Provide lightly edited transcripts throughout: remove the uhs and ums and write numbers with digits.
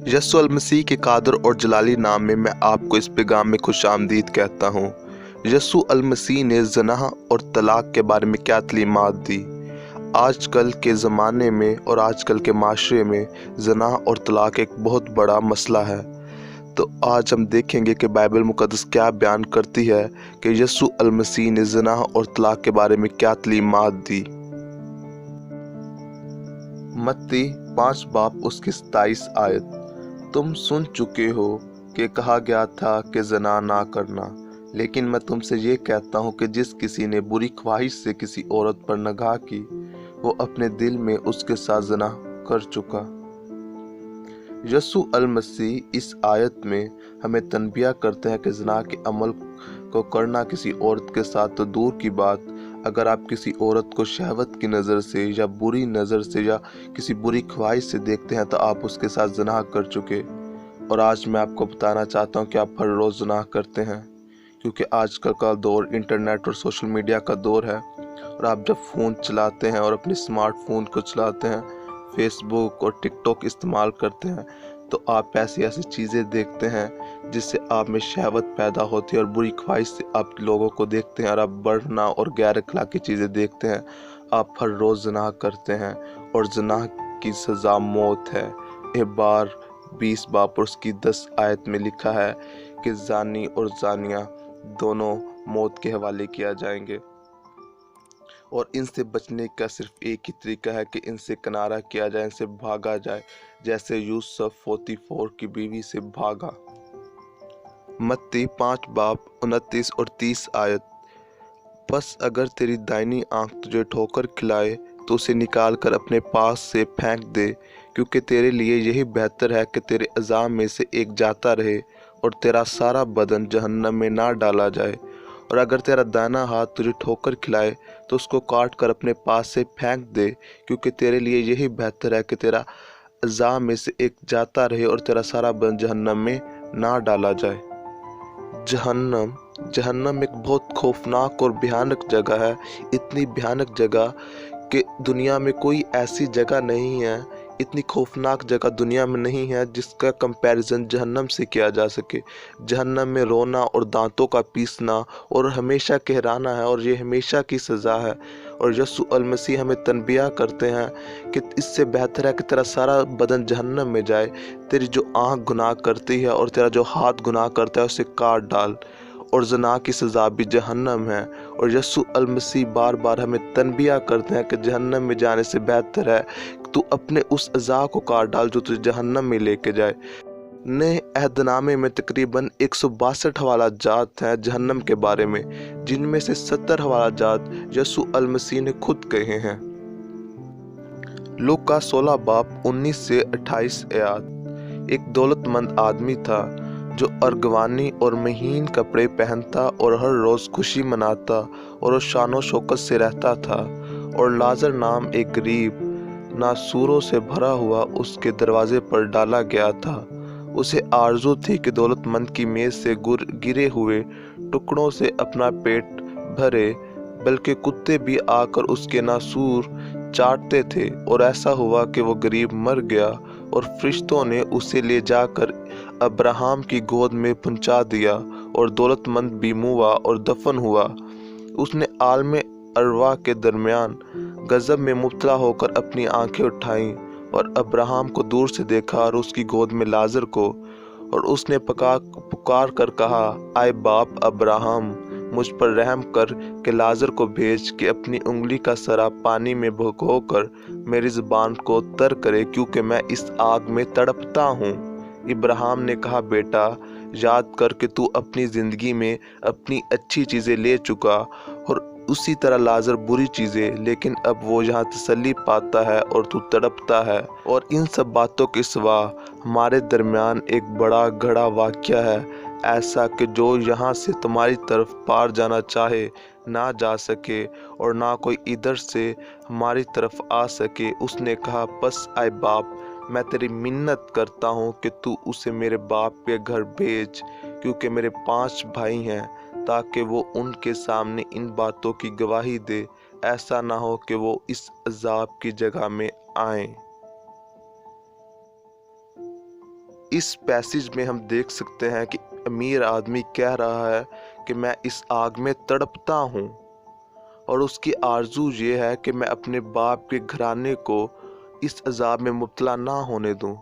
यस्सु अल मसीह के कादर और जलाली नाम में मैं आपको इस पैगाम में खुशामदीद कहता हूँ। यस्सु अल मसीह ने ज़नाह और तलाक के बारे में क्या तालीमात दी। आजकल के ज़माने में और आजकल के माशरे में ज़नाह और तलाक एक बहुत बड़ा मसला है। तो आज हम देखेंगे कि बाइबल मुक़द्दस क्या बयान करती है कि यस्सु अल मसीह ने ज़नाह और तलाक के बारे में क्या तालीमात दी। मत्ती 5 बाब उसकी 27 आयत। तुम सुन चुके हो कि कहा गया था कि ज़ना ना करना, लेकिन मैं तुमसे ये कहता हूँ कि जिस किसी ने बुरी ख्वाहिश से किसी औरत पर निगाह की, वो अपने दिल में उसके साथ ज़ना कर चुका। यस्सु अल मसीह इस आयत में हमें तनबिया करते हैं कि ज़ना के अमल को करना किसी औरत के साथ तो दूर की बात, अगर आप किसी औरत को शहवत की नज़र से या बुरी नज़र से या किसी बुरी ख्वाहिश से देखते हैं तो आप उसके साथ ज़नाह कर चुके। और आज मैं आपको बताना चाहता हूं कि आप हर रोज़ ज़नाह करते हैं, क्योंकि आजकल का दौर इंटरनेट और सोशल मीडिया का दौर है। और आप जब फ़ोन चलाते हैं और अपने स्मार्टफोन को चलाते हैं, फेसबुक और टिकटॉक इस्तेमाल करते हैं, तो आप ऐसी ऐसी चीज़ें देखते हैं जिससे आप में शहवत पैदा होती है और बुरी ख्वाहिश से आप लोगों को देखते हैं और आप बढ़ना और गैर अखलाकी चीज़ें देखते हैं। आप हर रोज़ ज़नाह करते हैं और ज़नाह की सज़ा मौत है। इबार 20 बाब और उसकी 10 आयत में लिखा है कि जानी और जानिया दोनों मौत के हवाले किया जाएंगे। और इनसे बचने का सिर्फ एक ही तरीका है कि इनसे किनारा किया जाए, इनसे भागा जाए, जैसे यूसुफ 44 की बीवी से भागा। मत्ती 5 बाब 29 और 30 आयत। बस अगर तेरी दाहिनी आंख तुझे ठोकर खिलाए तो उसे निकाल कर अपने पास से फेंक दे, क्योंकि तेरे लिए यही बेहतर है कि तेरे अज़ा में से एक जाता रहे और तेरा सारा बदन जहन्नम में ना डाला जाए। और अगर तेरा दाहिना हाथ तुझे ठोकर खिलाए तो उसको काट कर अपने पास से फेंक दे, क्योंकि तेरे लिए यही बेहतर है कि तेरा अज़ा में से एक जाता रहे और तेरा सारा बदन जहन्नम में ना डाला जाए। जहन्नम एक बहुत खौफनाक और भयानक जगह है। इतनी भयानक जगह कि दुनिया में कोई ऐसी जगह नहीं है, इतनी खौफनाक जगह दुनिया में नहीं है जिसका कंपैरिजन जहन्नम से किया जा सके। जहन्नम में रोना और दांतों का पीसना और हमेशा कहराना है, और ये हमेशा की सज़ा है। और यस्सु अल मसीह हमें तनबिया करते हैं कि इससे बेहतर है कि तेरा सारा बदन जहन्नम में जाए। तेरी जो आँख गुनाह करती है और तेरा जो हाथ गुनाह करता है उसे काट डाल, और ज़ना की सज़ा भी जहन्नम है। और यस्सु अल मसीह बार बार हमें तनबिया करते हैं कि जहन्नम में जाने से बेहतर है तू अपने उस अज़ा को काट डाल जो तुझे जहन्नम में लेके जाए। नए अहदनामे में तकरीबन 162 हवाला जात हैं जहन्नम के बारे में, जिनमें से 70 हवाला जात यस्सु अल मसीह ने खुद कहे हैं। लूका 16 बाब 19 से 28 आयत। एक दौलतमंद आदमी था जो अर्गवानी और महीन कपड़े पहनता और हर रोज़ खुशी मनाता और उस शानो शौकत से रहता था। और लाजर नाम एक गरीब नासूरों से भरा हुआ उसके दरवाजे पर डाला गया था। उसे आरज़ू थी कि दौलतमंद की मेज़ से गिरे हुए टुकड़ों से अपना पेट भरे, बल्कि कुत्ते भी आकर उसके नासूर चाटते थे। और ऐसा हुआ कि वो गरीब मर गया और फरिश्तों ने उसे ले जाकर अब्राहम की गोद में पहुंचा दिया, और दौलतमंद भी मुआ और दफन हुआ। उसने आलम अरवा के दरमियान गजब में मुब्तला होकर अपनी आंखें उठाईं और अब्राहम को दूर से देखा और उसकी गोद में लाजर को। और उसने पुकार कर कहा, आए बाप अब्राहम, मुझ पर रहम कर कि लाजर को भेज के अपनी उंगली का सरा पानी में भिगोकर मेरी ज़ुबान को तर करे, क्योंकि मैं इस आग में तड़पता हूँ। इब्राहिम ने कहा, बेटा, याद कर कि तू अपनी ज़िंदगी में अपनी अच्छी चीज़ें ले चुका और उसी तरह लाजर बुरी चीज़ें, लेकिन अब वो यहाँ तसल्ली पाता है और तू तड़पता है। और इन सब बातों के सिवा हमारे दरमियान एक बड़ा घड़ा वाक़या है, ऐसा कि जो यहाँ से तुम्हारी तरफ पार जाना चाहे ना जा सके और ना कोई इधर से हमारी तरफ आ सके। उसने कहा, बस आए बाप, मैं तेरी मिन्नत करता हूँ कि तू उसे मेरे बाप के घर भेज, क्योंकि मेरे 5 भाई हैं, ताकि वो उनके सामने इन बातों की गवाही दे। ऐसा ना हो कि वो इस अजाब की जगह में आएं। इस पैसेज में हम देख सकते हैं कि अमीर आदमी कह रहा है कि मैं इस आग में तड़पता हूँ और उसकी आरज़ू ये है कि मैं अपने बाप के घराने को इस अजाब में मुब्तला ना होने दूँ।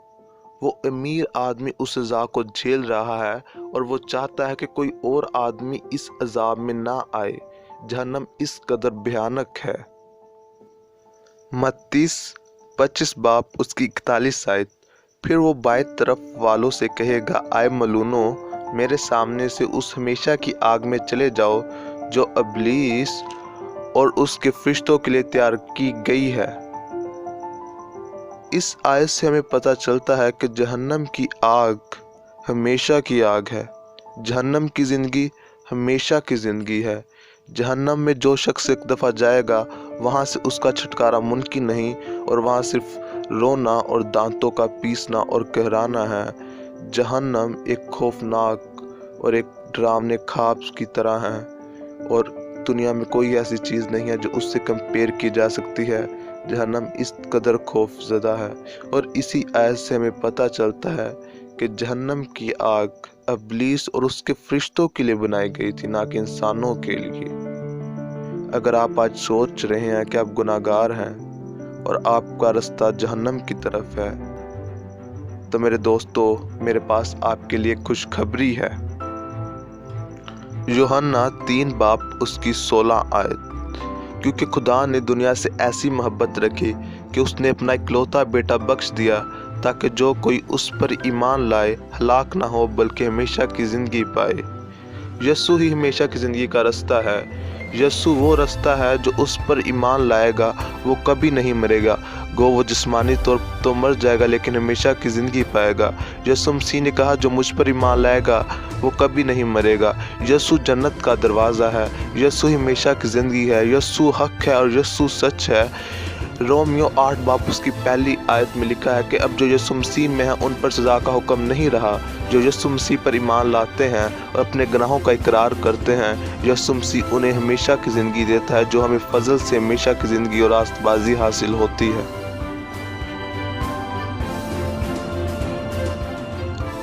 वो अमीर आदमी उस अजाब को झेल रहा है और वो चाहता है कि कोई और आदमी इस अजाब में ना आए। जहन्नम इस कदर भयानक है। मत्ती 25 बाब उसकी 41 आयत। फिर वो बाएं तरफ वालों से कहेगा, आए मलूनो, मेरे सामने से उस हमेशा की आग में चले जाओ जो इब्लीस और उसके फरिश्तों के लिए तैयार की गई है। इस आयत से हमें पता चलता है कि जहन्नम की आग हमेशा की आग है। जहन्नम की ज़िंदगी हमेशा की ज़िंदगी है। जहन्नम में जो शख्स एक दफ़ा जाएगा वहाँ से उसका छुटकारा मुमकिन नहीं, और वहाँ सिर्फ रोना और दांतों का पीसना और कहराना है। जहन्नम एक खौफनाक और एक डरावने ख्वाब की तरह है, और दुनिया में कोई ऐसी चीज़ नहीं है जो उससे कंपेयर की जा सकती है। जहन्नम इस कदर खौफज़दा है, और इसी आयत से हमें पता चलता है कि जहन्नम की आग इब्लीस और उसके फरिश्तों के लिए बनाई गई थी, ना कि इंसानों के लिए। अगर आप आज सोच रहे हैं कि आप गुनाहगार हैं और आपका रास्ता जहन्नम की तरफ है, तो मेरे दोस्तों, मेरे पास आपके लिए खुशखबरी है। यूहन्ना 3 बाब उसकी 16 आयत। क्योंकि खुदा ने दुनिया से ऐसी मोहब्बत रखी कि उसने अपना इकलौता बेटा बख्श दिया, ताकि जो कोई उस पर ईमान लाए हलाक ना हो बल्कि हमेशा की ज़िंदगी पाए। यस्सु ही हमेशा की ज़िंदगी का रास्ता है। यस्सु वो रास्ता है जो उस पर ईमान लाएगा वो कभी नहीं मरेगा। गो वो जिस्मानी तौर तो मर जाएगा लेकिन हमेशा की ज़िंदगी पाएगा। यस्सु मसीह ने कहा, जो मुझ पर ईमान लाएगा वो कभी नहीं मरेगा। यस्सु जन्नत का दरवाज़ा है। यस्सु ही हमेशा की ज़िंदगी है। यस्सु हक है और यस्सु सच है। रोमियो 8 बाब उसकी पहली आयत में लिखा है कि अब जो यीशु मसीह में है उन पर सज़ा का हुक्म नहीं रहा। जो यीशु मसीह पर ईमान लाते हैं और अपने गुनाहों का इकरार करते हैं, यीशु मसीह उन्हें हमेशा की ज़िंदगी देता है, जो हमें फजल से हमेशा की ज़िंदगी और रास्तबाजी हासिल होती है।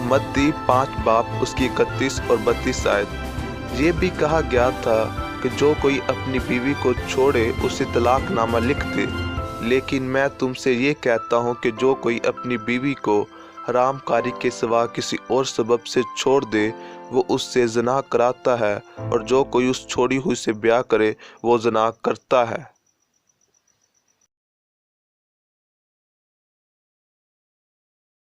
मत्ती 5 बाब उसकी 31 और 32 आयत। ये भी कहा गया था कि जो कोई अपनी बीवी को छोड़े उसे तलाकनामा लिख दे, लेकिन मैं तुमसे ये कहता हूँ कि जो कोई अपनी बीवी को हरामकारी के सिवा किसी और सबब से छोड़ दे वो उससे ज़िना कराता है, और जो कोई उस छोड़ी हुई से ब्याह करे वो ज़िना करता है।